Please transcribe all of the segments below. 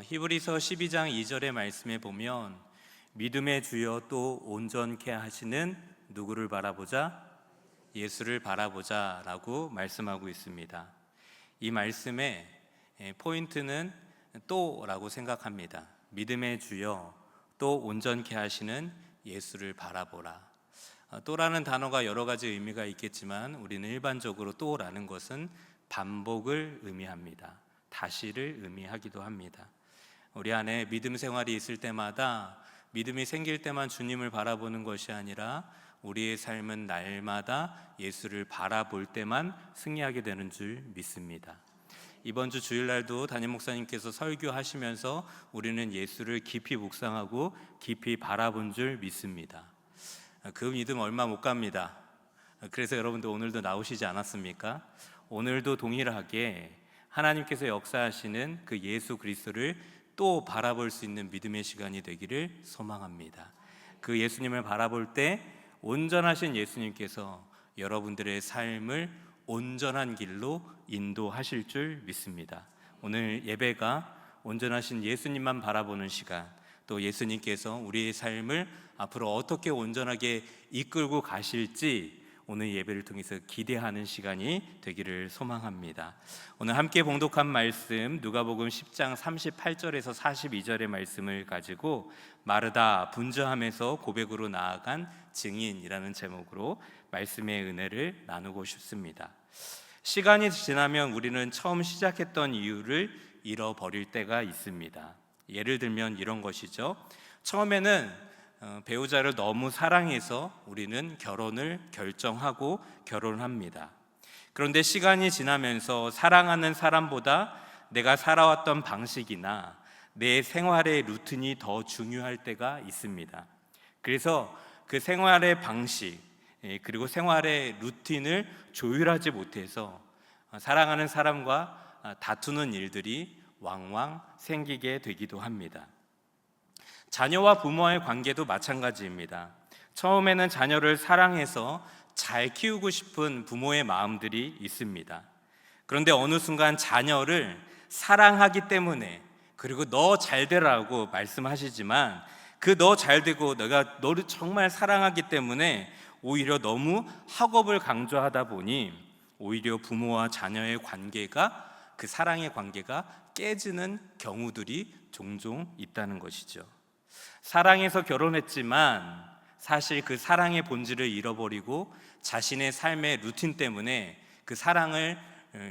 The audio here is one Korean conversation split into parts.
히브리서 12장 2절의 말씀에 보면 믿음의 주여 또 온전케 하시는 누구를 바라보자? 예수를 바라보자 라고 말씀하고 있습니다. 이 말씀의 포인트는 또라고 생각합니다. 믿음의 주여 또 온전케 하시는 예수를 바라보라. 또라는 단어가 여러 가지 의미가 있겠지만 우리는 일반적으로 또라는 것은 반복을 의미합니다. 다시를 의미하기도 합니다. 우리 안에 믿음 생활이 있을 때마다 믿음이 생길 때만 주님을 바라보는 것이 아니라 우리의 삶은 날마다 예수를 바라볼 때만 승리하게 되는 줄 믿습니다. 이번 주 주일날도 담임 목사님께서 설교하시면서 우리는 예수를 깊이 묵상하고 깊이 바라본 줄 믿습니다. 그 믿음 얼마 못 갑니다. 그래서 여러분들 오늘도 나오시지 않았습니까? 오늘도 동일하게 하나님께서 역사하시는 그 예수 그리스도를 또 바라볼 수 있는 믿음의 시간이 되기를 소망합니다. 그 예수님을 바라볼 때 온전하신 예수님께서 여러분들의 삶을 온전한 길로 인도하실 줄 믿습니다. 오늘 예배가 온전하신 예수님만 바라보는 시간, 또 예수님께서 우리의 삶을 앞으로 어떻게 온전하게 이끌고 가실지 오늘 예배를 통해서 기대하는 시간이 되기를 소망합니다. 오늘 함께 봉독한 말씀 누가복음 10장 38절에서 42절의 말씀을 가지고 마르다 분주함에서 고백으로 나아간 증인이라는 제목으로 말씀의 은혜를 나누고 싶습니다. 시간이 지나면 우리는 처음 시작했던 이유를 잃어버릴 때가 있습니다. 예를 들면 이런 것이죠. 처음에는 배우자를 너무 사랑해서 우리는 결혼을 결정하고 결혼합니다. 그런데 시간이 지나면서 사랑하는 사람보다 내가 살아왔던 방식이나 내 생활의 루틴이 더 중요할 때가 있습니다. 그래서 그 생활의 방식 그리고 생활의 루틴을 조율하지 못해서 사랑하는 사람과 다투는 일들이 왕왕 생기게 되기도 합니다. 자녀와 부모와의 관계도 마찬가지입니다. 처음에는 자녀를 사랑해서 잘 키우고 싶은 부모의 마음들이 있습니다. 그런데 어느 순간 자녀를 사랑하기 때문에, 그리고 너 잘 되라고 말씀하시지만 그 너 잘 되고 내가 너를 정말 사랑하기 때문에 오히려 너무 학업을 강조하다 보니 오히려 부모와 자녀의 관계가, 그 사랑의 관계가 깨지는 경우들이 종종 있다는 것이죠. 사랑해서 결혼했지만 사실 그 사랑의 본질을 잃어버리고 자신의 삶의 루틴 때문에 그 사랑을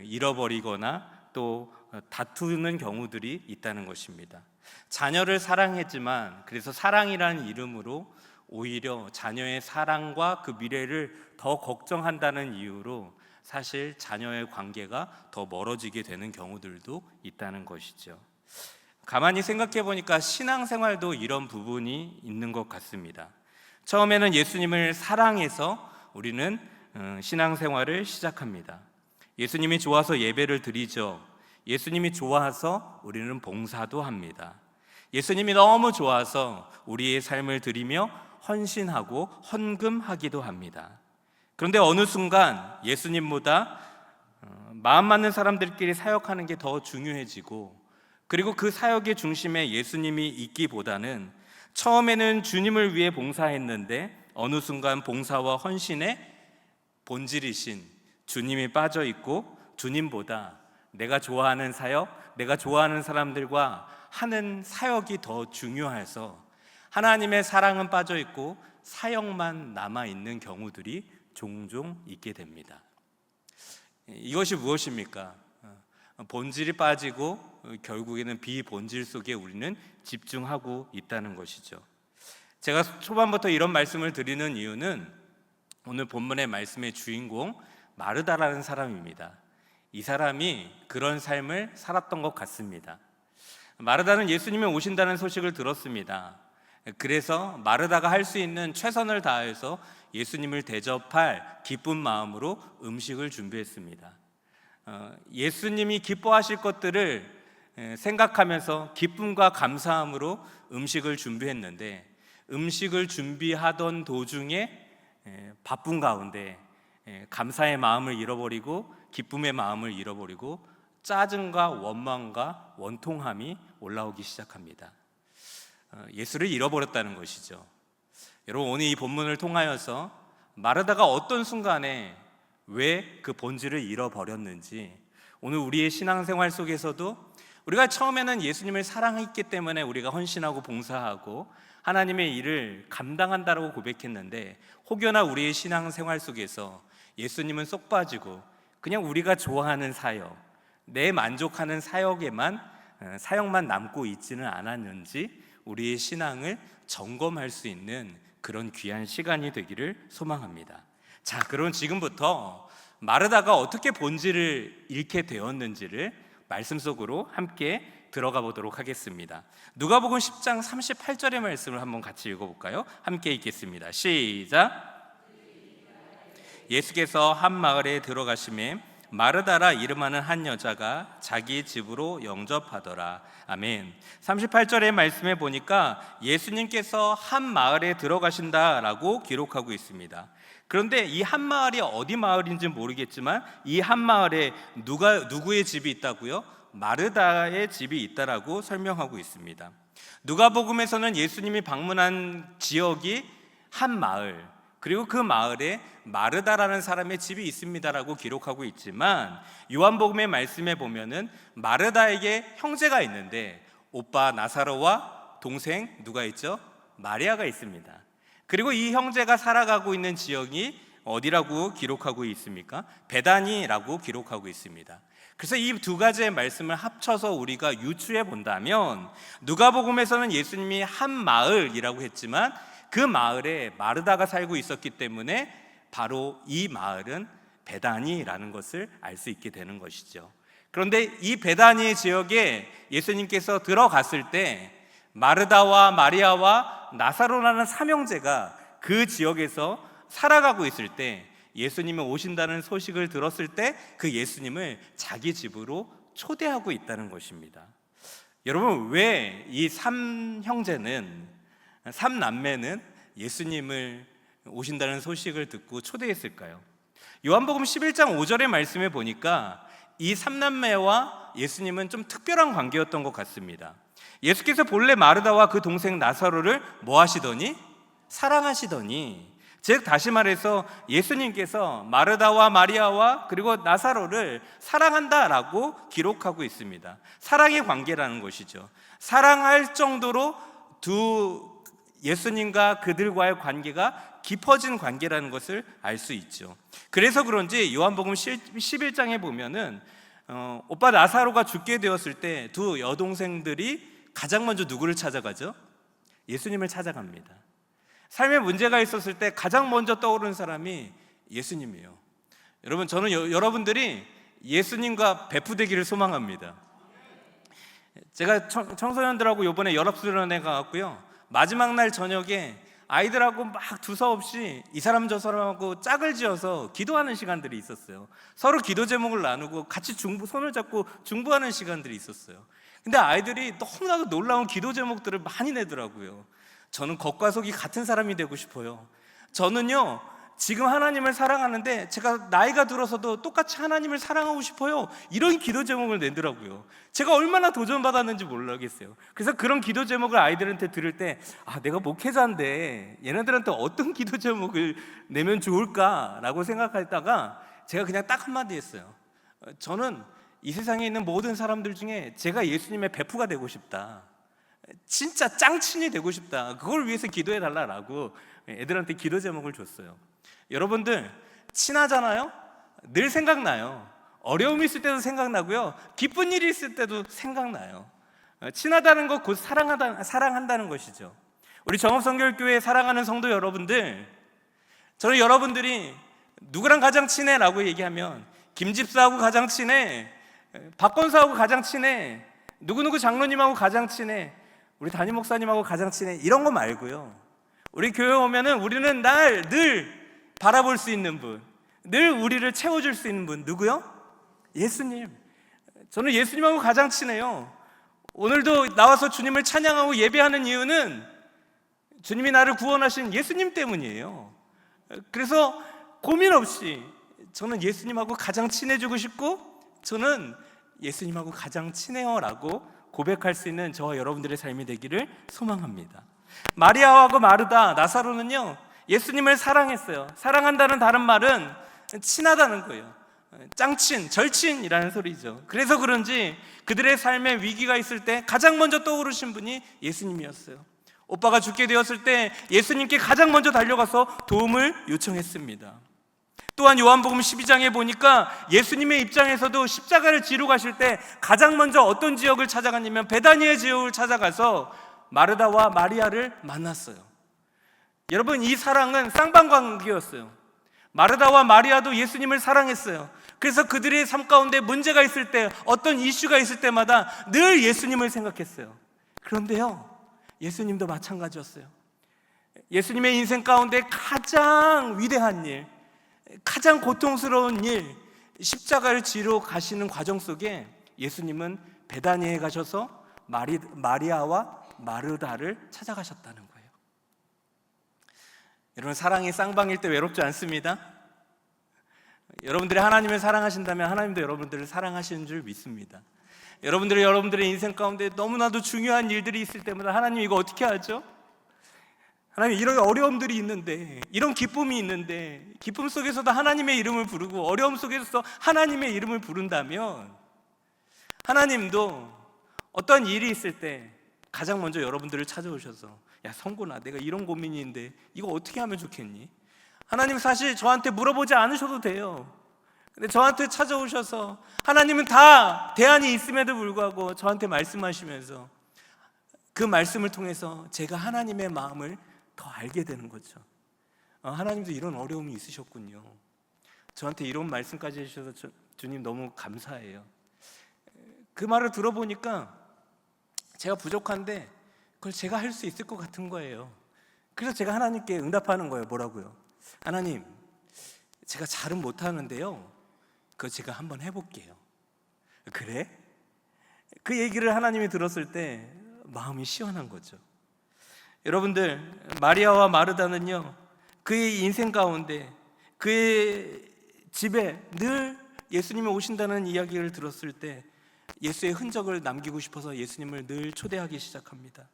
잃어버리거나 또 다투는 경우들이 있다는 것입니다. 자녀를 사랑했지만 그래서 사랑이라는 이름으로 오히려 자녀의 사랑과 그 미래를 더 걱정한다는 이유로 사실 자녀의 관계가 더 멀어지게 되는 경우들도 있다는 것이죠. 가만히 생각해 보니까 신앙생활도 이런 부분이 있는 것 같습니다. 처음에는 예수님을 사랑해서 우리는 신앙생활을 시작합니다. 예수님이 좋아서 예배를 드리죠. 예수님이 좋아서 우리는 봉사도 합니다. 예수님이 너무 좋아서 우리의 삶을 드리며 헌신하고 헌금하기도 합니다. 그런데 어느 순간 예수님보다 마음 맞는 사람들끼리 사역하는 게 더 중요해지고, 그리고 그 사역의 중심에 예수님이 있기보다는 처음에는 주님을 위해 봉사했는데 어느 순간 봉사와 헌신의 본질이신 주님이 빠져 있고, 주님보다 내가 좋아하는 사역, 내가 좋아하는 사람들과 하는 사역이 더 중요해서 하나님의 사랑은 빠져 있고 사역만 남아 있는 경우들이 종종 있게 됩니다. 이것이 무엇입니까? 본질이 빠지고 결국에는 비본질 속에 우리는 집중하고 있다는 것이죠. 제가 초반부터 이런 말씀을 드리는 이유는 오늘 본문의 말씀의 주인공 마르다라는 사람입니다. 이 사람이 그런 삶을 살았던 것 같습니다. 마르다는 예수님이 오신다는 소식을 들었습니다. 그래서 마르다가 할 수 있는 최선을 다해서 예수님을 대접할 기쁜 마음으로 음식을 준비했습니다. 예수님이 기뻐하실 것들을 생각하면서 기쁨과 감사함으로 음식을 준비했는데, 음식을 준비하던 도중에 바쁜 가운데 감사의 마음을 잃어버리고 기쁨의 마음을 잃어버리고 짜증과 원망과 원통함이 올라오기 시작합니다. 예수를 잃어버렸다는 것이죠. 여러분, 오늘 이 본문을 통하여서 마르다가 어떤 순간에 왜 그 본질을 잃어버렸는지, 오늘 우리의 신앙생활 속에서도 우리가 처음에는 예수님을 사랑했기 때문에 우리가 헌신하고 봉사하고 하나님의 일을 감당한다라고 고백했는데, 혹여나 우리의 신앙생활 속에서 예수님은 쏙 빠지고 그냥 우리가 좋아하는 사역, 내 만족하는 사역만 남고 있지는 않았는지 우리의 신앙을 점검할 수 있는 그런 귀한 시간이 되기를 소망합니다. 자, 그럼 지금부터 마르다가 어떻게 본질을 잃게 되었는지를 말씀 속으로 함께 들어가 보도록 하겠습니다. 누가복음 10장 38절의 말씀을 한번 같이 읽어볼까요? 함께 읽겠습니다. 시작. 예수께서 한 마을에 들어가시매 마르다라 이름하는 한 여자가 자기 집으로 영접하더라. 아멘. 38절의 말씀에 보니까 예수님께서 한 마을에 들어가신다라고 기록하고 있습니다. 그런데 이 한 마을이 어디 마을인지 모르겠지만 이 한 마을에 누구의 집이 있다고요? 마르다의 집이 있다라고 설명하고 있습니다. 누가복음에서는 예수님이 방문한 지역이 한 마을, 그리고 그 마을에 마르다라는 사람의 집이 있습니다라고 기록하고 있지만, 요한복음의 말씀에 보면은 마르다에게 형제가 있는데 오빠 나사로와 동생 누가 있죠? 마리아가 있습니다. 그리고 이 형제가 살아가고 있는 지역이 어디라고 기록하고 있습니까? 베다니라고 기록하고 있습니다. 그래서 이 두 가지의 말씀을 합쳐서 우리가 유추해 본다면, 누가복음에서는 예수님이 한 마을이라고 했지만 그 마을에 마르다가 살고 있었기 때문에 바로 이 마을은 베다니라는 것을 알 수 있게 되는 것이죠. 그런데 이 베다니 지역에 예수님께서 들어갔을 때 마르다와 마리아와 나사로라는 삼형제가 그 지역에서 살아가고 있을 때, 예수님이 오신다는 소식을 들었을 때 그 예수님을 자기 집으로 초대하고 있다는 것입니다. 여러분, 왜 이 삼남매는 예수님을 오신다는 소식을 듣고 초대했을까요? 요한복음 11장 5절의 말씀에 보니까 이 삼남매와 예수님은 좀 특별한 관계였던 것 같습니다. 예수께서 본래 마르다와 그 동생 나사로를 뭐 하시더니? 사랑하시더니, 즉 다시 말해서 예수님께서 마르다와 마리아와 그리고 나사로를 사랑한다라고 기록하고 있습니다. 사랑의 관계라는 것이죠. 사랑할 정도로 예수님과 그들과의 관계가 깊어진 관계라는 것을 알 수 있죠. 그래서 그런지 요한복음 11장에 보면은 오빠 나사로가 죽게 되었을 때 두 여동생들이 가장 먼저 누구를 찾아가죠? 예수님을 찾아갑니다. 삶에 문제가 있었을 때 가장 먼저 떠오르는 사람이 예수님이에요. 여러분, 저는 여러분들이 예수님과 배프되기를 소망합니다. 제가 청소년들하고 이번에 연합수련회 가갖고요, 마지막 날 저녁에 아이들하고 막 두서없이 이 사람 저 사람하고 짝을 지어서 기도하는 시간들이 있었어요. 서로 기도 제목을 나누고 같이 손을 잡고 중보하는 시간들이 있었어요. 근데 아이들이 너무나도 놀라운 기도 제목들을 많이 내더라고요. 저는 겉과 속이 같은 사람이 되고 싶어요. 저는요, 지금 하나님을 사랑하는데 제가 나이가 들어서도 똑같이 하나님을 사랑하고 싶어요. 이런 기도 제목을 내더라고요. 제가 얼마나 도전받았는지 모르겠어요. 그래서 그런 기도 제목을 아이들한테 들을 때, 내가 목회자인데 얘네들한테 어떤 기도 제목을 내면 좋을까라고 생각하다가 제가 그냥 딱 한마디 했어요. 저는 이 세상에 있는 모든 사람들 중에 제가 예수님의 베프가 되고 싶다. 진짜 짱친이 되고 싶다. 그걸 위해서 기도해 달라라고 애들한테 기도 제목을 줬어요. 여러분들 친하잖아요? 늘 생각나요. 어려움이 있을 때도 생각나고요, 기쁜 일이 있을 때도 생각나요. 친하다는 것 곧 사랑한다는 것이죠. 우리 정업성결교회 사랑하는 성도 여러분들, 저는 여러분들이 누구랑 가장 친해? 라고 얘기하면 김집사하고 가장 친해, 박건사하고 가장 친해, 누구누구 장로님하고 가장 친해, 우리 담임 목사님하고 가장 친해, 이런 거 말고요, 우리 교회 오면은 우리는 늘 바라볼 수 있는 분, 늘 우리를 채워줄 수 있는 분, 누구요? 예수님. 저는 예수님하고 가장 친해요. 오늘도 나와서 주님을 찬양하고 예배하는 이유는 주님이 나를 구원하신 예수님 때문이에요. 그래서 고민 없이 저는 예수님하고 가장 친해지고 싶고, 저는 예수님하고 가장 친해요라고 고백할 수 있는 저와 여러분들의 삶이 되기를 소망합니다. 마리아하고 마르다, 나사로는요 예수님을 사랑했어요. 사랑한다는 다른 말은 친하다는 거예요. 짱친, 절친이라는 소리죠. 그래서 그런지 그들의 삶에 위기가 있을 때 가장 먼저 떠오르신 분이 예수님이었어요. 오빠가 죽게 되었을 때 예수님께 가장 먼저 달려가서 도움을 요청했습니다. 또한 요한복음 12장에 보니까 예수님의 입장에서도 십자가를 지러 가실 때 가장 먼저 어떤 지역을 찾아갔냐면 베다니의 지역을 찾아가서 마르다와 마리아를 만났어요. 여러분, 이 사랑은 쌍방관계였어요. 마르다와 마리아도 예수님을 사랑했어요. 그래서 그들의 삶 가운데 문제가 있을 때, 어떤 이슈가 있을 때마다 늘 예수님을 생각했어요. 그런데요, 예수님도 마찬가지였어요. 예수님의 인생 가운데 가장 위대한 일, 가장 고통스러운 일, 십자가를 지러 가시는 과정 속에 예수님은 베다니에 가셔서 마리아와 마르다를 찾아가셨다는 거예요. 여러분, 사랑이 쌍방일 때 외롭지 않습니다. 여러분들이 하나님을 사랑하신다면 하나님도 여러분들을 사랑하시는 줄 믿습니다. 여러분들의 인생 가운데 너무나도 중요한 일들이 있을 때마다 하나님 이거 어떻게 하죠? 하나님, 이런 어려움들이 있는데, 이런 기쁨이 있는데, 기쁨 속에서도 하나님의 이름을 부르고 어려움 속에서 하나님의 이름을 부른다면 하나님도 어떤 일이 있을 때 가장 먼저 여러분들을 찾아오셔서, 야 성곤아, 내가 이런 고민이 있는데 이거 어떻게 하면 좋겠니? 하나님 사실 저한테 물어보지 않으셔도 돼요. 근데 저한테 찾아오셔서 하나님은 다 대안이 있음에도 불구하고 저한테 말씀하시면서 그 말씀을 통해서 제가 하나님의 마음을 더 알게 되는 거죠. 하나님도 이런 어려움이 있으셨군요. 저한테 이런 말씀까지 해주셔서 주님 너무 감사해요. 그 말을 들어보니까 제가 부족한데 그걸 제가 할 수 있을 것 같은 거예요. 그래서 제가 하나님께 응답하는 거예요. 뭐라고요? 하나님, 제가 잘은 못하는데요, 그거 제가 한번 해볼게요. 그래? 그 얘기를 하나님이 들었을 때 마음이 시원한 거죠. 여러분들, 마리아와 마르다는요 그의 인생 가운데 그의 집에 늘 예수님이 오신다는 이야기를 들었을 때 예수의 흔적을 남기고 싶어서 예수님을 늘 초대하기 시작합니다.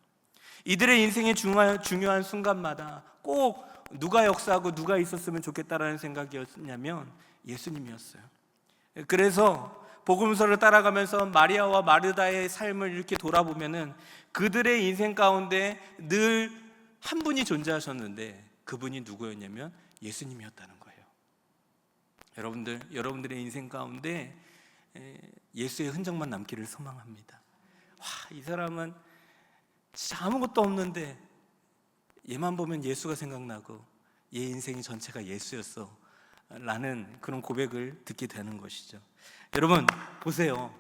이들의 인생의 중요한 순간마다 꼭 누가 역사하고 누가 있었으면 좋겠다라는 생각이었냐면 예수님이었어요. 그래서 복음서를 따라가면서 마리아와 마르다의 삶을 이렇게 돌아보면은 그들의 인생 가운데 늘 한 분이 존재하셨는데 그분이 누구였냐면 예수님이었다는 거예요. 여러분들의 인생 가운데 예수의 흔적만 남기를 소망합니다. 와, 이 사람은 진짜 아무것도 없는데 얘만 보면 예수가 생각나고 얘 인생이 전체가 예수였어 라는 그런 고백을 듣게 되는 것이죠. 여러분 보세요.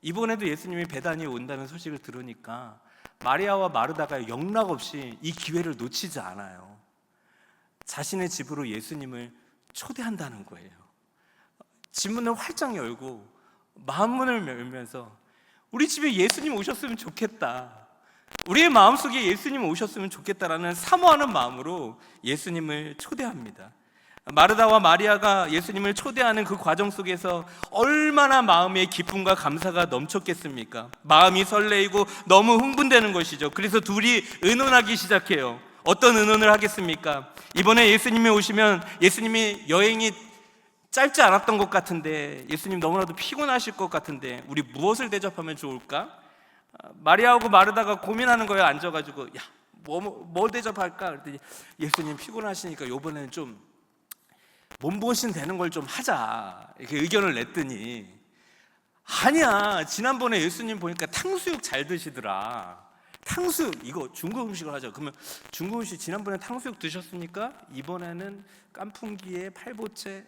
이번에도 예수님이 베다니에 온다는 소식을 들으니까 마리아와 마르다가 영락없이 이 기회를 놓치지 않아요. 자신의 집으로 예수님을 초대한다는 거예요. 집문을 활짝 열고 마음문을 열면서 우리 집에 예수님 오셨으면 좋겠다, 우리의 마음속에 예수님 오셨으면 좋겠다라는 사모하는 마음으로 예수님을 초대합니다. 마르다와 마리아가 예수님을 초대하는 그 과정 속에서 얼마나 마음의 기쁨과 감사가 넘쳤겠습니까? 마음이 설레이고 너무 흥분되는 것이죠. 그래서 둘이 의논하기 시작해요. 어떤 의논을 하겠습니까? 이번에 예수님이 오시면 예수님이 여행이 짧지 않았던 것 같은데, 예수님 너무나도 피곤하실 것 같은데 우리 무엇을 대접하면 좋을까? 마리아하고 마르다가 고민하는 거예요. 앉아가지고 야, 뭐 대접할까? 그랬더니 예수님 피곤하시니까 이번에는 좀 몸보신 되는 걸 좀 하자, 이렇게 의견을 냈더니 아니야, 지난번에 예수님 보니까 탕수육 잘 드시더라. 탕수육, 이거 중국 음식을 하자. 그러면 중국 음식 지난번에 탕수육 드셨습니까? 이번에는 깐풍기에 팔보채,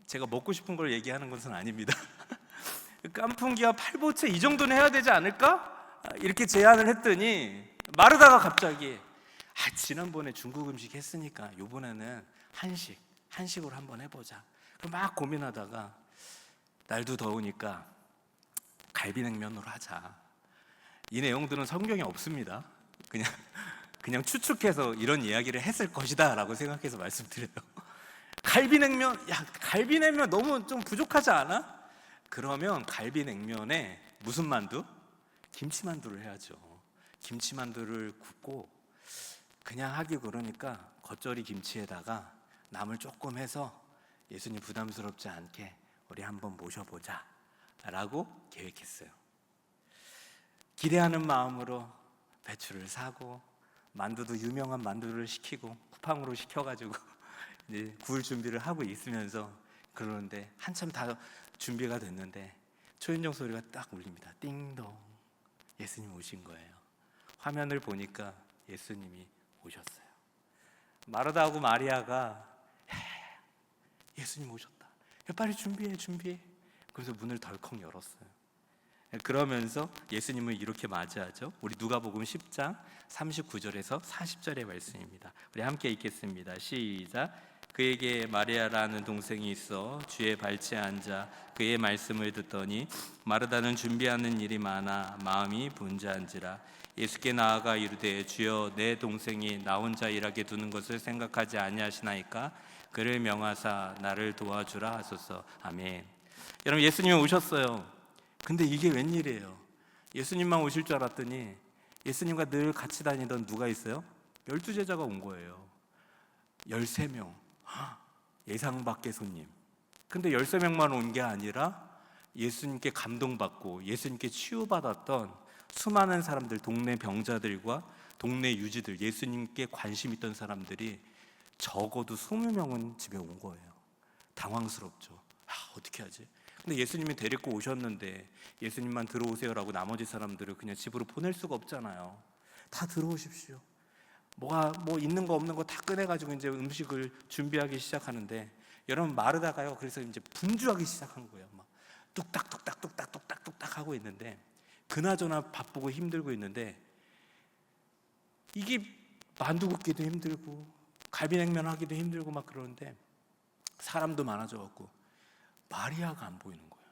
제가 먹고 싶은 걸 얘기하는 것은 아닙니다. 깐풍기와 팔보채 이 정도는 해야 되지 않을까? 이렇게 제안을 했더니 마르다가 갑자기 지난번에 중국 음식 했으니까 이번에는 한식으로 한번 해보자. 막 고민하다가 날도 더우니까 갈비냉면으로 하자. 이 내용들은 성경에 없습니다. 그냥 추측해서 이런 이야기를 했을 것이다 라고 생각해서 말씀드려요. 갈비냉면 너무 좀 부족하지 않아? 그러면 갈비 냉면에 무슨 만두? 김치만두를 해야죠. 김치만두를 굽고 그냥 하기 그러니까 겉절이 김치에다가 나물 조금 해서 예수님 부담스럽지 않게 우리 한번 모셔보자 라고 계획했어요. 기대하는 마음으로 배추를 사고 만두도 유명한 만두를 시키고 쿠팡으로 시켜가지고 이제 구울 준비를 하고 있으면서 그러는데 한참 다 준비가 됐는데 초인종 소리가 딱 울립니다. 띵동. 예수님 오신 거예요. 화면을 보니까 예수님이 오셨어요. 마르다하고 마리아가 예수님 오셨다. 빨리 준비해. 그래서 문을 덜컥 열었어요. 그러면서 예수님을 이렇게 맞이하죠. 우리 누가복음 10장 39절에서 40절의 말씀입니다. 우리 함께 읽겠습니다. 시작. 그에게 마리아라는 동생이 있어 주의 발치에 앉아 그의 말씀을 듣더니 마르다는 준비하는 일이 많아 마음이 분주한지라. 예수께 나아가 이르되 주여 내 동생이 나 혼자 일하게 두는 것을 생각하지 아니하시나이까. 그를 명하사 나를 도와주라 하소서. 아멘. 여러분, 예수님이 오셨어요. 근데 이게 웬일이에요? 예수님만 오실 줄 알았더니 예수님과 늘 같이 다니던 누가 있어요? 12제자가 온 거예요. 13명. 예상 밖의 손님. 근데 13명만 온 게 아니라 예수님께 감동받고 예수님께 치유받았던 수많은 사람들, 동네 병자들과 동네 유지들, 예수님께 관심 있던 사람들이 적어도 20명은 집에 온 거예요. 당황스럽죠. 어떻게 하지? 근데 예수님이 데리고 오셨는데 예수님만 들어오세요라고 나머지 사람들을 그냥 집으로 보낼 수가 없잖아요. 다 들어오십시오. 뭐 있는 거 없는 거 다 꺼내가지고 이제 음식을 준비하기 시작하는데 여러분, 마르다가요. 그래서 이제 분주하기 시작한 거예요. 막 뚝딱 하고 있는데 그나저나 바쁘고 힘들고 있는데 이게 만두 굽기도 힘들고 갈비냉면 하기도 힘들고 막 그러는데 사람도 많아져갖고 마리아가 안 보이는 거예요.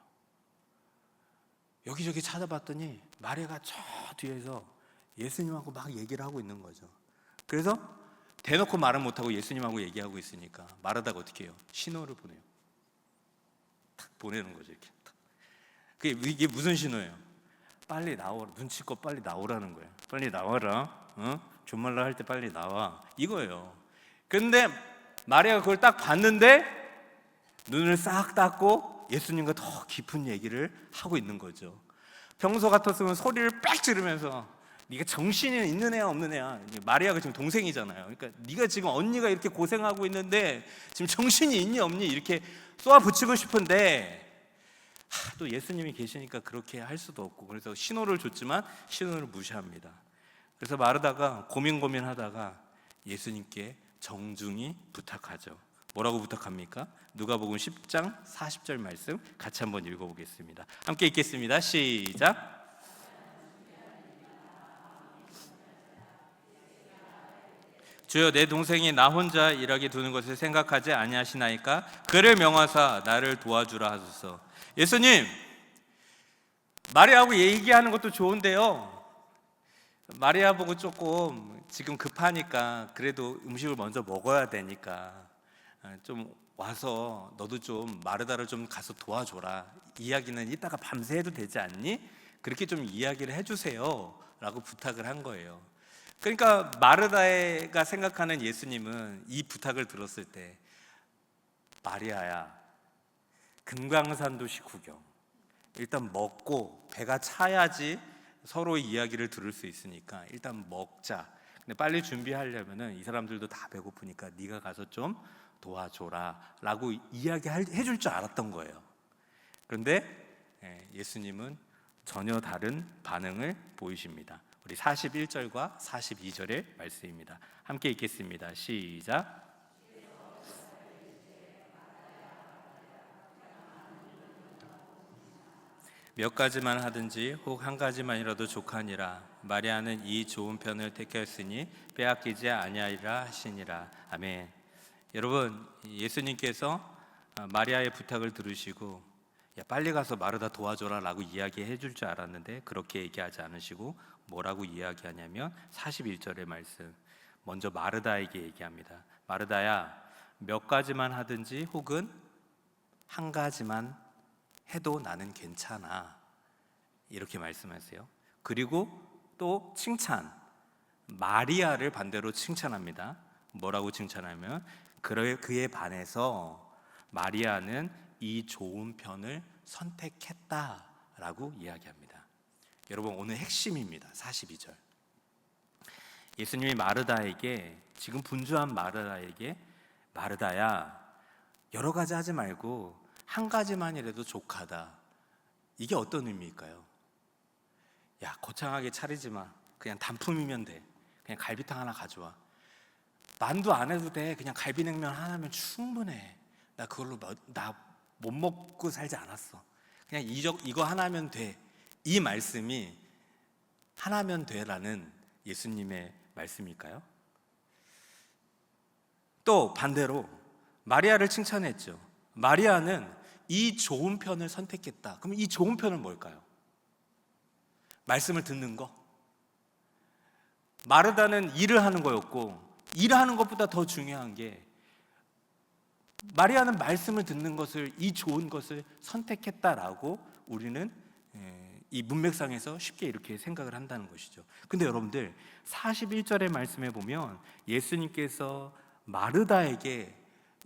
여기저기 찾아봤더니 마리아가 저 뒤에서 예수님하고 막 얘기를 하고 있는 거죠. 그래서 대놓고 말은 못하고 예수님하고 얘기하고 있으니까 마르다가 어떻게 해요? 신호를 보내요. 탁 보내는 거죠. 이렇게 탁. 이게 무슨 신호예요? 빨리 나오라. 눈치껏 빨리 나오라는 거예요. 빨리 나와라. 존말라 할 때 빨리 나와. 이거예요. 근데 마리아가 그걸 딱 봤는데 눈을 싹 닫고 예수님과 더 깊은 얘기를 하고 있는 거죠. 평소 같았으면 소리를 빽 지르면서 네가 정신이 있는 애야 없는 애야. 마리아가 지금 동생이잖아요. 그러니까 네가 지금 언니가 이렇게 고생하고 있는데 지금 정신이 있니 없니 이렇게 쏘아붙이고 싶은데 또 예수님이 계시니까 그렇게 할 수도 없고 그래서 신호를 줬지만 신호를 무시합니다. 그래서 마르다가 고민하다가 예수님께 정중히 부탁하죠. 뭐라고 부탁합니까? 누가복음 10장 40절 말씀 같이 한번 읽어보겠습니다. 함께 읽겠습니다. 시작. 주여 내 동생이 나 혼자 일하게 두는 것을 생각하지 아니하시나이까. 그를 명하사 나를 도와주라 하소서. 예수님, 마리아하고 얘기하는 것도 좋은데요, 마리아 보고 조금 지금 급하니까 그래도 음식을 먼저 먹어야 되니까 좀 와서 너도 좀 마르다를 좀 가서 도와줘라. 이야기는 이따가 밤새 해도 되지 않니? 그렇게 좀 이야기를 해주세요 라고 부탁을 한 거예요. 그러니까 마르다가 생각하는 예수님은 이 부탁을 들었을 때 마리아야, 금강산도시 구경 일단 먹고 배가 차야지 서로의 이야기를 들을 수 있으니까 일단 먹자. 근데 빨리 준비하려면은 이 사람들도 다 배고프니까 네가 가서 좀 도와줘라 라고 이야기해 줄 줄 알았던 거예요. 그런데 예수님은 전혀 다른 반응을 보이십니다. 우리 41절과 42절의 말씀입니다. 함께 읽겠습니다. 시작. 몇 가지만 하든지 혹 한 가지만이라도 족하니라. 마리아는 이 좋은 편을 택하였으니 빼앗기지 아니하리라 하시니라. 아멘. 여러분, 예수님께서 마리아의 부탁을 들으시고 야, 빨리 가서 마르다 도와줘라 라고 이야기해 줄 줄 알았는데 그렇게 얘기하지 않으시고 뭐라고 이야기하냐면 41절의 말씀, 먼저 마르다에게 얘기합니다. 마르다야, 몇 가지만 하든지 혹은 한 가지만 해도 나는 괜찮아. 이렇게 말씀하세요. 그리고 또 칭찬, 마리아를 반대로 칭찬합니다. 뭐라고 칭찬하면 그에 반해서 마리아는 이 좋은 편을 선택했다라고 이야기합니다. 여러분, 오늘 핵심입니다. 42절. 예수님이 마르다에게, 지금 분주한 마르다에게, 마르다야, 여러 가지 하지 말고 한 가지만이라도 족하다. 이게 어떤 의미일까요? 야, 거창하게 차리지 마. 그냥 단품이면 돼. 그냥 갈비탕 하나 가져와. 만두 안 해도 돼. 그냥 갈비냉면 하나면 충분해. 나 그걸로 나 못 먹고 살지 않았어. 그냥 이거 하나면 돼. 이 말씀이 하나면 돼라는 예수님의 말씀일까요? 또 반대로 마리아를 칭찬했죠. 마리아는 이 좋은 편을 선택했다. 그럼 이 좋은 편은 뭘까요? 말씀을 듣는 거. 마르다는 일을 하는 거였고, 일을 하는 것보다 더 중요한 게 마리아는 말씀을 듣는 것을, 이 좋은 것을 선택했다라고 우리는 이 문맥상에서 쉽게 이렇게 생각을 한다는 것이죠. 근데 여러분들 41절의 말씀에 보면 예수님께서 마르다에게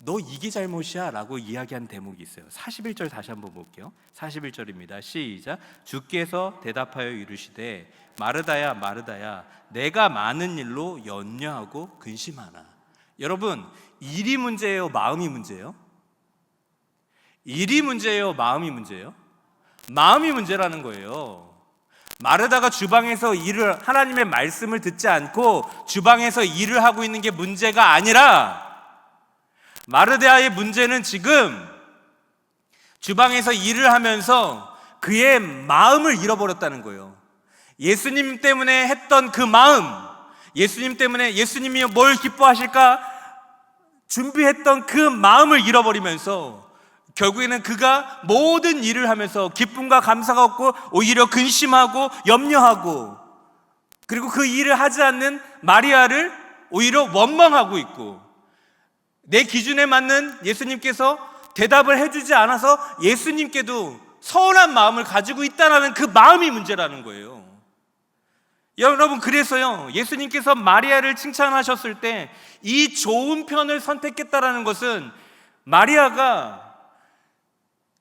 너 이게 잘못이야 라고 이야기한 대목이 있어요. 41절 다시 한번 볼게요. 41절입니다. 시작. 주께서 대답하여 이르시되 마르다야 마르다야 내가 많은 일로 염려하고 근심하나. 여러분, 일이 문제예요, 마음이 문제예요? 일이 문제예요, 마음이 문제예요? 마음이 문제라는 거예요. 마르다가 주방에서 하나님의 말씀을 듣지 않고 주방에서 일을 하고 있는 게 문제가 아니라, 마르다의 문제는 지금 주방에서 일을 하면서 그의 마음을 잃어버렸다는 거예요. 예수님 때문에 했던 그 마음, 예수님 때문에 예수님이 뭘 기뻐하실까 준비했던 그 마음을 잃어버리면서 결국에는 그가 모든 일을 하면서 기쁨과 감사가 없고 오히려 근심하고 염려하고, 그리고 그 일을 하지 않는 마리아를 오히려 원망하고 있고, 내 기준에 맞는 예수님께서 대답을 해주지 않아서 예수님께도 서운한 마음을 가지고 있다는 그 마음이 문제라는 거예요. 여러분, 그래서요, 예수님께서 마리아를 칭찬하셨을 때 이 좋은 편을 선택했다라는 것은 마리아가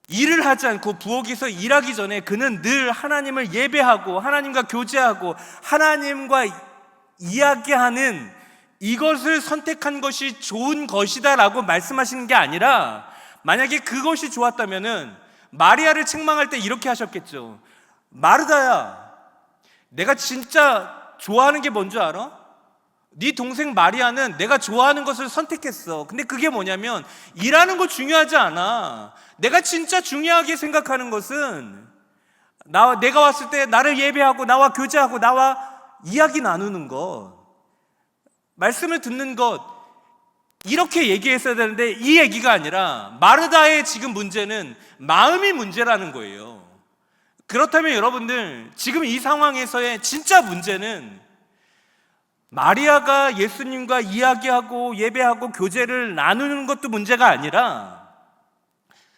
일을 하지 않고 부엌에서 일하기 전에 그는 늘 하나님을 예배하고 하나님과 교제하고 하나님과 이야기하는 이것을 선택한 것이 좋은 것이다라고 말씀하시는 게 아니라, 만약에 그것이 좋았다면은 마리아를 책망할 때 이렇게 하셨겠죠. 마르다야, 내가 진짜 좋아하는 게 뭔지 알아? 네 동생 마리아는 내가 좋아하는 것을 선택했어. 근데 그게 뭐냐면 일하는 거 중요하지 않아. 내가 진짜 중요하게 생각하는 것은 내가 왔을 때 나를 예배하고 나와 교제하고 나와 이야기 나누는 것, 말씀을 듣는 것, 이렇게 얘기했어야 되는데 이 얘기가 아니라 마르다의 지금 문제는 마음이 문제라는 거예요. 그렇다면 여러분들, 지금 이 상황에서의 진짜 문제는 마리아가 예수님과 이야기하고 예배하고 교제를 나누는 것도 문제가 아니라,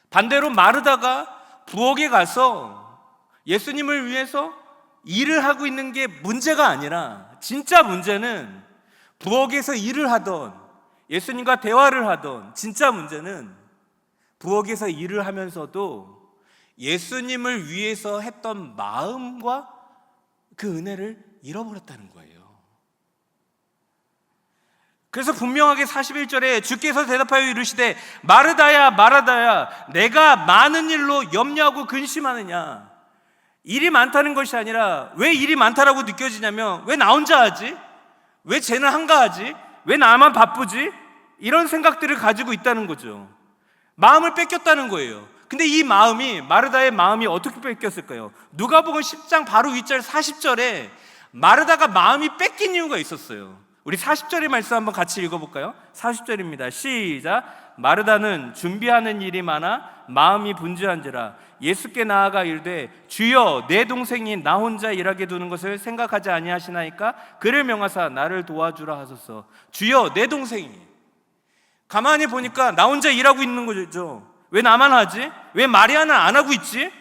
반대로 마르다가 부엌에 가서 예수님을 위해서 일을 하고 있는 게 문제가 아니라, 진짜 문제는 부엌에서 일을 하던 예수님과 대화를 하던, 진짜 문제는 부엌에서 일을 하면서도 예수님을 위해서 했던 마음과 그 은혜를 잃어버렸다는 거예요. 그래서 분명하게 41절에 주께서 대답하여 이르시되 마르다야 마르다야 내가 많은 일로 염려하고 근심하느냐. 일이 많다는 것이 아니라, 왜 일이 많다라고 느껴지냐면, 왜 나 혼자 하지? 왜 쟤는 한가하지? 왜 나만 바쁘지? 이런 생각들을 가지고 있다는 거죠. 마음을 뺏겼다는 거예요. 근데 이 마음이, 마르다의 마음이 어떻게 뺏겼을까요? 누가복음 10장 바로 윗절 40절에 마르다가 마음이 뺏긴 이유가 있었어요. 우리 40절의 말씀 한번 같이 읽어볼까요? 40절입니다. 시작. 마르다는 준비하는 일이 많아 마음이 분주한지라 예수께 나아가 이르되 주여 내 동생이 나 혼자 일하게 두는 것을 생각하지 아니하시나이까 그를 명하사 나를 도와주라 하소서. 주여, 내 동생이. 가만히 보니까 나 혼자 일하고 있는 거죠. 왜 나만 하지? 왜 마리아는 안 하고 있지?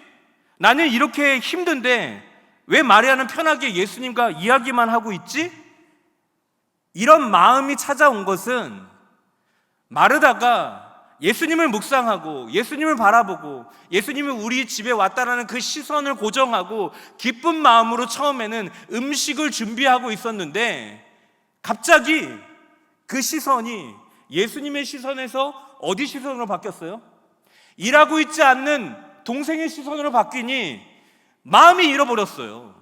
나는 이렇게 힘든데 왜 마리아는 편하게 예수님과 이야기만 하고 있지? 이런 마음이 찾아온 것은 마르다가 예수님을 묵상하고 예수님을 바라보고 예수님이 우리 집에 왔다라는 그 시선을 고정하고 기쁜 마음으로 처음에는 음식을 준비하고 있었는데 갑자기 그 시선이 예수님의 시선에서 어디 시선으로 바뀌었어요? 일하고 있지 않는 동생의 시선으로 바뀌니 마음이 잃어버렸어요.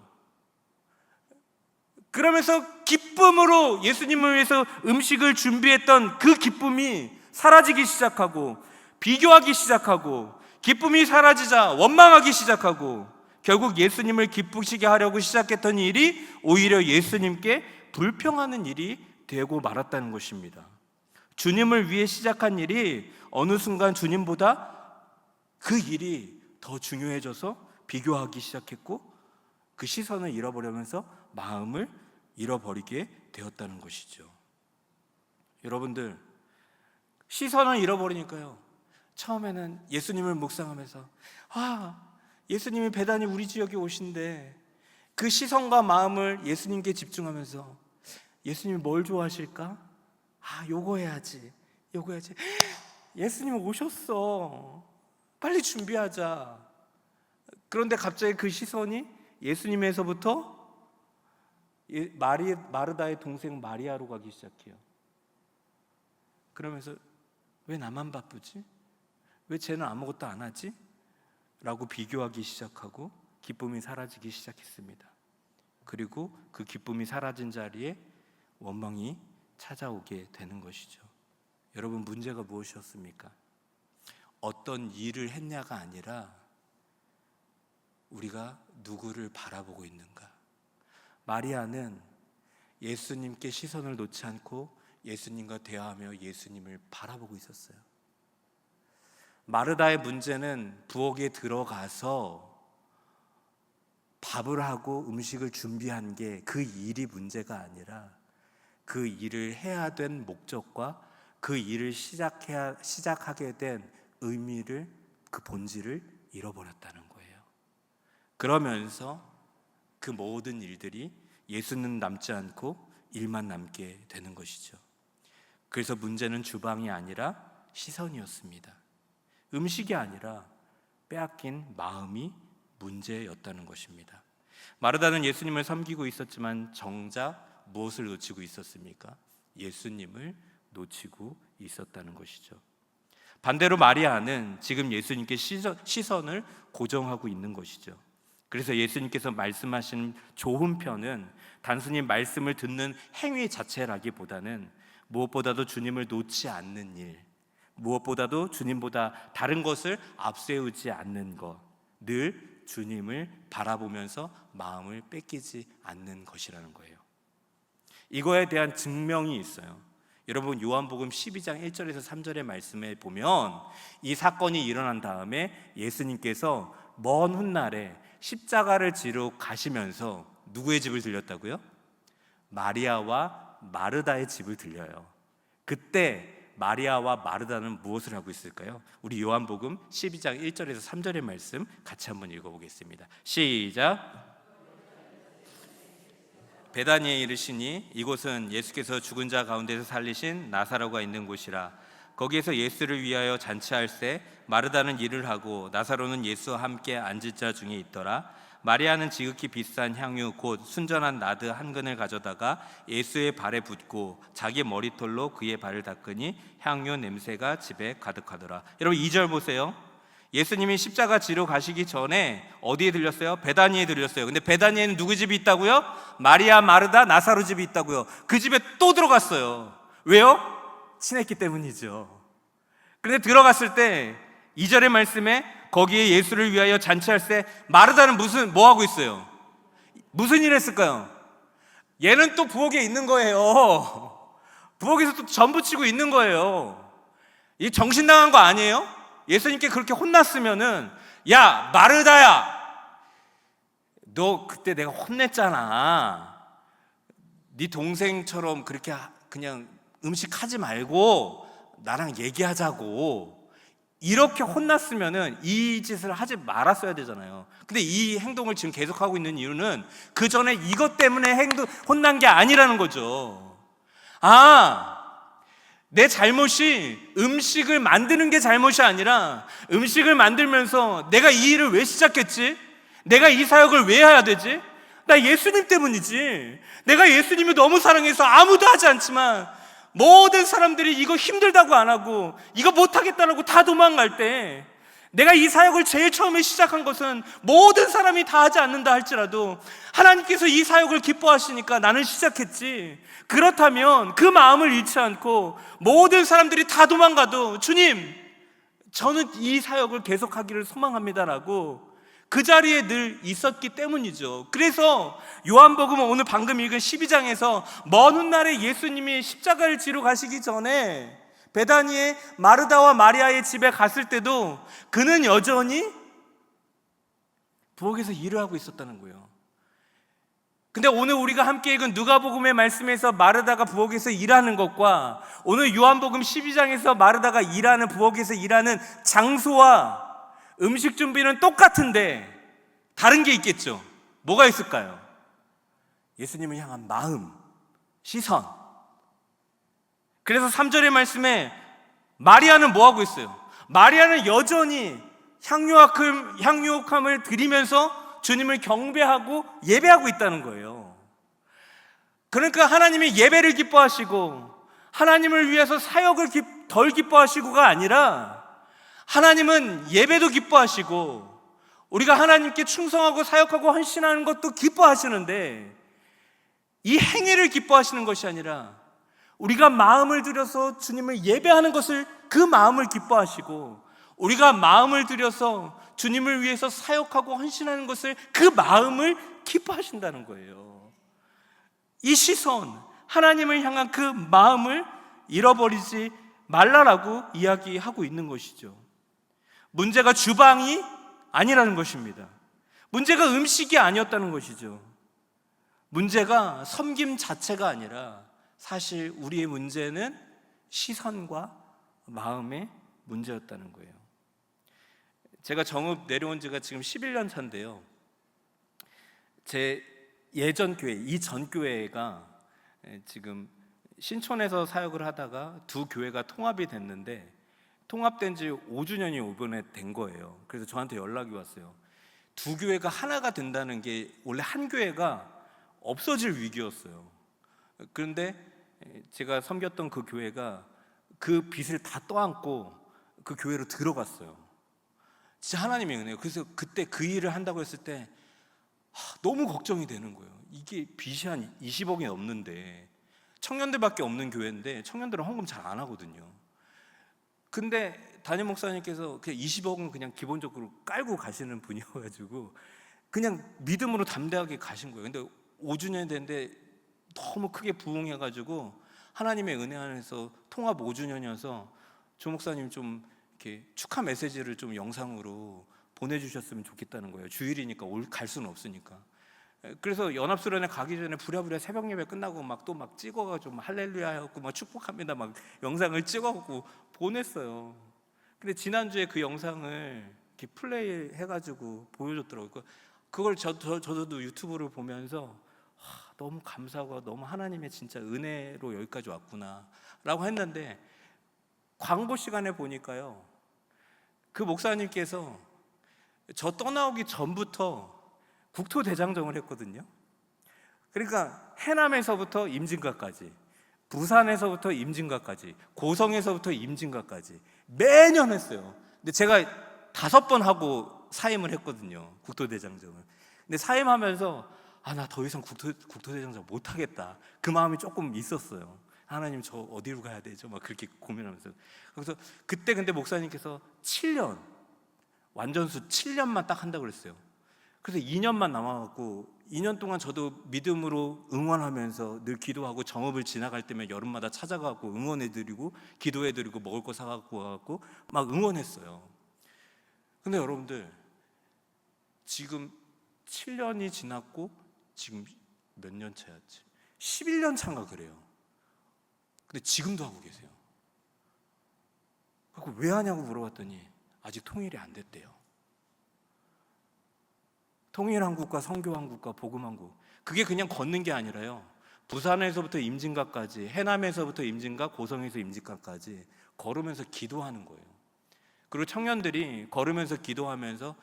그러면서 기쁨으로 예수님을 위해서 음식을 준비했던 그 기쁨이 사라지기 시작하고 비교하기 시작하고 기쁨이 사라지자 원망하기 시작하고 결국 예수님을 기쁘시게 하려고 시작했던 일이 오히려 예수님께 불평하는 일이 되고 말았다는 것입니다. 주님을 위해 시작한 일이 어느 순간 주님보다 그 일이 더 중요해져서 비교하기 시작했고 그 시선을 잃어버리면서 마음을 잃어버리게 되었다는 것이죠. 여러분들, 시선을 잃어버리니까요, 처음에는 예수님을 묵상하면서 예수님이 배단이 우리 지역에 오신데 그 시선과 마음을 예수님께 집중하면서 예수님이 뭘 좋아하실까? 요거 해야지. 예수님 오셨어. 빨리 준비하자. 그런데 갑자기 그 시선이 예수님에서부터 마르다의 동생 마리아로 가기 시작해요. 그러면서 왜 나만 바쁘지? 왜 쟤는 아무것도 안 하지? 라고 비교하기 시작하고 기쁨이 사라지기 시작했습니다. 그리고 그 기쁨이 사라진 자리에 원망이 찾아오게 되는 것이죠. 여러분, 문제가 무엇이었습니까? 어떤 일을 했냐가 아니라 우리가 누구를 바라보고 있는가. 마리아는 예수님께 시선을 놓지 않고 예수님과 대화하며 예수님을 바라보고 있었어요. 마르다의 문제는 부엌에 들어가서 밥을 하고 음식을 준비한 게 그 일이 문제가 아니라 그 일을 해야 된 목적과 그 일을 시작하게 된 의미를, 그 본질을 잃어버렸다는 거예요. 그러면서 그 모든 일들이 예수는 남지 않고 일만 남게 되는 것이죠. 그래서 문제는 주방이 아니라 시선이었습니다. 음식이 아니라 빼앗긴 마음이 문제였다는 것입니다. 마르다는 예수님을 섬기고 있었지만 정작 무엇을 놓치고 있었습니까? 예수님을 놓치고 있었다는 것이죠. 반대로 마리아는 지금 예수님께 시선을 고정하고 있는 것이죠. 그래서 예수님께서 말씀하신 좋은 편은 단순히 말씀을 듣는 행위 자체라기보다는 무엇보다도 주님을 놓지 않는 일, 무엇보다도 주님보다 다른 것을 앞세우지 않는 것, 늘 주님을 바라보면서 마음을 뺏기지 않는 것이라는 거예요. 이거에 대한 증명이 있어요. 여러분, 요한복음 12장 1절에서 3절의 말씀에 보면 이 사건이 일어난 다음에 예수님께서 먼 훗날에 십자가를 지러 가시면서 누구의 집을 들렸다고요? 마리아와 마르다의 집을 들려요. 그때 마리아와 마르다는 무엇을 하고 있을까요? 우리 요한복음 12장 1절에서 3절의 말씀 같이 한번 읽어보겠습니다. 시작. 베다니에 이르시니 이곳은 예수께서 죽은 자 가운데서 살리신 나사로가 있는 곳이라. 거기에서 예수를 위하여 잔치할새 마르다는 일을 하고 나사로는 예수와 함께 앉을 자 중에 있더라. 마리아는 지극히 비싼 향유 곧 순전한 나드 한 근을 가져다가 예수의 발에 붓고 자기 머리털로 그의 발을 닦으니 향유 냄새가 집에 가득하더라. 여러분, 2절 보세요. 예수님이 십자가 지러 가시기 전에 어디에 들렸어요? 베다니에 들렸어요. 근데 베다니에는 누구 집이 있다고요? 마리아, 마르다, 나사로 집이 있다고요. 그 집에 또 들어갔어요. 왜요? 친했기 때문이죠. 그런데 들어갔을 때 2절의 말씀에 거기에 예수를 위하여 잔치할새 마르다는 뭐 하고 있어요? 무슨 일 했을까요? 얘는 또 부엌에 있는 거예요. 부엌에서 또 전부 치고 있는 거예요. 이 정신 나간 거 아니에요? 예수님께 그렇게 혼났으면은, 야 마르다야, 너 그때 내가 혼냈잖아. 네 동생처럼 그렇게 그냥 음식 하지 말고 나랑 얘기하자고. 이렇게 혼났으면은 이 짓을 하지 말았어야 되잖아요. 근데 이 행동을 지금 계속하고 있는 이유는 그 전에 이것 때문에 혼난 게 아니라는 거죠. 내 잘못이 음식을 만드는 게 잘못이 아니라 음식을 만들면서 내가 이 일을 왜 시작했지? 내가 이 사역을 왜 해야 되지? 나 예수님 때문이지. 내가 예수님을 너무 사랑해서 아무도 하지 않지만 모든 사람들이 이거 힘들다고 안 하고 이거 못하겠다라고 다 도망갈 때, 내가 이 사역을 제일 처음에 시작한 것은 모든 사람이 다 하지 않는다 할지라도 하나님께서 이 사역을 기뻐하시니까 나는 시작했지. 그렇다면 그 마음을 잃지 않고 모든 사람들이 다 도망가도 주님, 저는 이 사역을 계속하기를 소망합니다라고 그 자리에 늘 있었기 때문이죠. 그래서 요한복음은 오늘 방금 읽은 12장에서 먼 훗날에 예수님이 십자가를 지러 가시기 전에 베다니의 마르다와 마리아의 집에 갔을 때도 그는 여전히 부엌에서 일을 하고 있었다는 거예요. 근데 오늘 우리가 함께 읽은 누가복음의 말씀에서 마르다가 부엌에서 일하는 것과 오늘 요한복음 12장에서 마르다가 일하는, 부엌에서 일하는 장소와 음식 준비는 똑같은데 다른 게 있겠죠. 뭐가 있을까요? 예수님을 향한 마음, 시선. 그래서 3절의 말씀에 마리아는 뭐 하고 있어요? 마리아는 여전히 향유옥함을 드리면서 주님을 경배하고 예배하고 있다는 거예요. 그러니까 하나님이 예배를 기뻐하시고 하나님을 위해서 사역을 덜 기뻐하시고가 아니라 하나님은 예배도 기뻐하시고 우리가 하나님께 충성하고 사역하고 헌신하는 것도 기뻐하시는데, 이 행위를 기뻐하시는 것이 아니라 우리가 마음을 들여서 주님을 예배하는 것을, 그 마음을 기뻐하시고 우리가 마음을 들여서 주님을 위해서 사역하고 헌신하는 것을, 그 마음을 기뻐하신다는 거예요. 이 시선, 하나님을 향한 그 마음을 잃어버리지 말라라고 이야기하고 있는 것이죠. 문제가 주방이 아니라는 것입니다. 문제가 음식이 아니었다는 것이죠. 문제가 섬김 자체가 아니라 사실 우리의 문제는 시선과 마음의 문제였다는 거예요. 제가 정읍 내려온 지가 지금 11년 차인데요, 제 예전 교회, 이 전 교회가 지금 신촌에서 사역을 하다가 두 교회가 통합이 됐는데, 통합된 지 5주년이 이번에 된 거예요. 그래서 저한테 연락이 왔어요. 두 교회가 하나가 된다는 게 원래 한 교회가 없어질 위기였어요. 그런데 제가 섬겼던 그 교회가 그 빚을 다 떠안고 그 교회로 들어갔어요. 진짜 하나님의 은혜예요. 그래서 그때 그 일을 한다고 했을 때 너무 걱정이 되는 거예요. 이게 빚이 한 20억이 넘는데, 청년들밖에 없는 교회인데 청년들은 헌금 잘 안 하거든요. 근데 담임 목사님께서 그냥 20억은 그냥 기본적으로 깔고 가시는 분이어가지고 그냥 믿음으로 담대하게 가신 거예요. 근데 5주년이 됐는데 너무 크게 부흥해가지고 하나님의 은혜 안에서 통합 5주년이어서 조 목사님 좀 이렇게 축하 메시지를 좀 영상으로 보내주셨으면 좋겠다는 거예요. 주일이니까 갈 수는 없으니까. 그래서 연합수련회 가기 전에 부랴부랴 새벽 예배 끝나고 막 찍어가지고 할렐루야 하고 막 축복합니다 막 영상을 찍어갖고 보냈어요. 근데 지난주에 그 영상을 이렇게 플레이 해가지고 보여줬더라고요. 그걸 저도 유튜브를 보면서 너무 감사하고 너무 하나님의 진짜 은혜로 여기까지 왔구나 라고 했는데, 광고 시간에 보니까요, 그 목사님께서 저 떠나오기 전부터 국토대장정을 했거든요. 그러니까 해남에서부터 임진각까지, 부산에서부터 임진각까지, 고성에서부터 임진각까지 매년 했어요. 근데 제가 5번 하고 사임을 했거든요, 국토대장정을. 근데 사임하면서 나 더 이상 국토대장정 못하겠다, 그 마음이 조금 있었어요. 하나님 저 어디로 가야 되죠? 막 그렇게 고민하면서. 그래서 그때 근데 목사님께서 7년, 완전수 7년만 딱 한다고 그랬어요. 그래서 2년만 남아갖고 2년 동안 저도 믿음으로 응원하면서 늘 기도하고, 정읍을 지나갈 때면 여름마다 찾아가고 응원해드리고 기도해드리고 먹을 거 사갖고 와갖고 막 응원했어요. 근데 여러분들, 지금 7년이 지났고 지금 몇 년 차였지? 11년 차인가 그래요. 근데 지금도 하고 계세요. 왜 하냐고 물어봤더니 아직 통일이 안 됐대요. 통일한국과 선교한국과 복음한국, 그게 그냥 걷는 게 아니라요, 부산에서부터 임진각까지, 해남에서부터 임진각, 고성에서 임진각까지 걸으면서 기도하는 거예요. 그리고 청년들이 걸으면서 기도하면서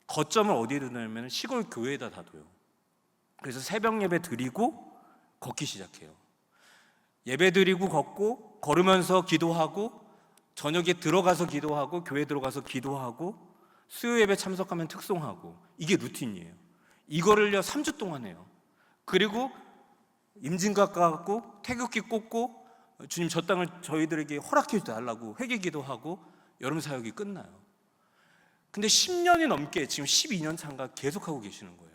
거점을 어디에 두냐면 시골 교회에다 놔둬요. 그래서 새벽 예배 드리고 걷기 시작해요. 예배 드리고 걷고 걸으면서 기도하고, 저녁에 들어가서 기도하고, 교회 들어가서 기도하고, 수요 예배 참석하면 특송하고, 이게 루틴이에요. 이거를요 3주 동안 해요. 그리고 임진각 가고 태극기 꽂고 주님 저 땅을 저희들에게 허락해 달라고 회개기도 하고 여름 사역이 끝나요. 근데 10년이 넘게, 지금 12년 차인가 계속하고 계시는 거예요.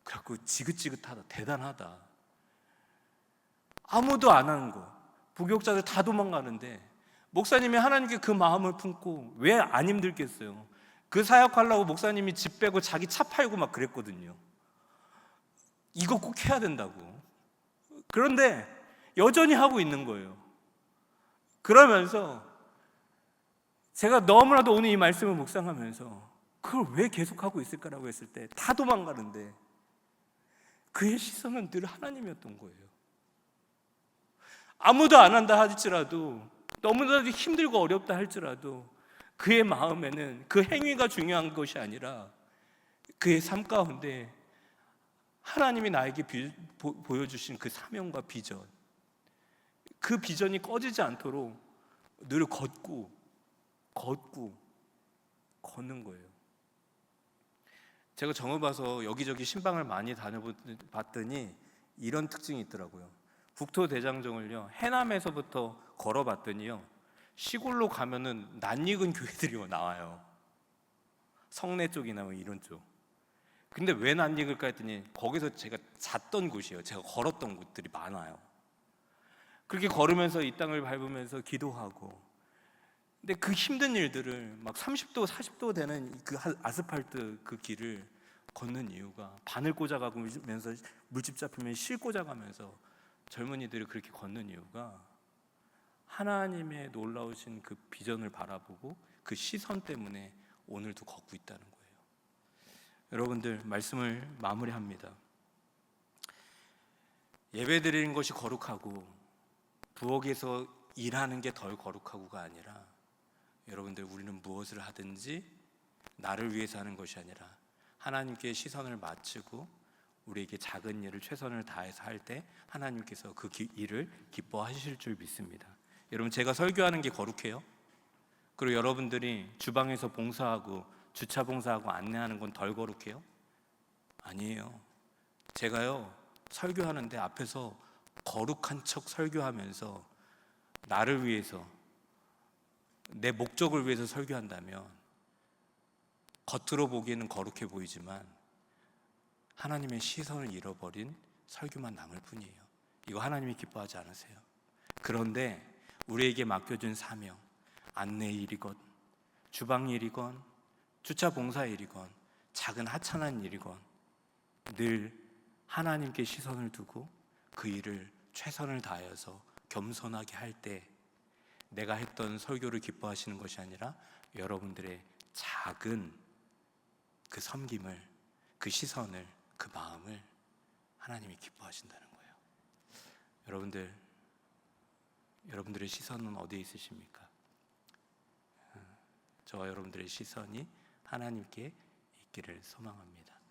그래갖고 지긋지긋하다, 대단하다. 아무도 안 하는 거, 부교육자들 다 도망가는데 목사님이 하나님께 그 마음을 품고 왜 안 힘들겠어요? 그 사역하려고 목사님이 집 빼고 자기 차 팔고 막 그랬거든요. 이거 꼭 해야 된다고. 그런데 여전히 하고 있는 거예요. 그러면서 제가 너무나도 오늘 이 말씀을 묵상하면서 그걸 왜 계속하고 있을까라고 했을 때 다 도망가는데 그의 시선은 늘 하나님이었던 거예요. 아무도 안 한다 할지라도, 너무나도 힘들고 어렵다 할지라도 그의 마음에는 그 행위가 중요한 것이 아니라 그의 삶 가운데 하나님이 나에게 보여주신 그 사명과 비전, 그 비전이 꺼지지 않도록 늘 걷는 거예요. 제가 정읍 와서 여기저기 신방을 많이 다녀봤더니 이런 특징이 있더라고요. 국토대장정을요 해남에서부터 걸어봤더니요 시골로 가면은 낯익은 교회들이 나와요. 성내 쪽이나 뭐 이런 쪽. 근데 왜 낯익을까 했더니 거기서 제가 잤던 곳이에요. 제가 걸었던 곳들이 많아요. 그렇게 걸으면서 이 땅을 밟으면서 기도하고, 근데 그 힘든 일들을 막 30도 40도 되는 그 아스팔트 그 길을 걷는 이유가, 바늘 꽂아가면서 물집 잡히면 실 꽂아가면서 젊은이들이 그렇게 걷는 이유가 하나님의 놀라우신 그 비전을 바라보고 그 시선 때문에 오늘도 걷고 있다는 거예요. 여러분들, 말씀을 마무리합니다. 예배 드리는 것이 거룩하고 부엌에서 일하는 게 덜 거룩하고가 아니라, 여러분들, 우리는 무엇을 하든지 나를 위해서 하는 것이 아니라 하나님께 시선을 맞추고 우리에게 작은 일을 최선을 다해서 할 때 하나님께서 그 일을 기뻐하실 줄 믿습니다. 여러분, 제가 설교하는 게 거룩해요? 그리고 여러분들이 주방에서 봉사하고 주차 봉사하고 안내하는 건 덜 거룩해요? 아니에요. 제가요 설교하는데 앞에서 거룩한 척 설교하면서 나를 위해서, 내 목적을 위해서 설교한다면 겉으로 보기에는 거룩해 보이지만 하나님의 시선을 잃어버린 설교만 남을 뿐이에요. 이거 하나님이 기뻐하지 않으세요? 그런데 우리에게 맡겨준 사명, 안내 일이건 주방 일이건 주차 봉사 일이건 작은 하찮은 일이건 늘 하나님께 시선을 두고 그 일을 최선을 다하여서 겸손하게 할 때 내가 했던 설교를 기뻐하시는 것이 아니라 여러분들의 작은 그 섬김을, 그 시선을, 그 마음을 하나님이 기뻐하신다는 거예요. 여러분들의 시선은 어디에 있으십니까? 저와 여러분들의 시선이 하나님께 있기를 소망합니다.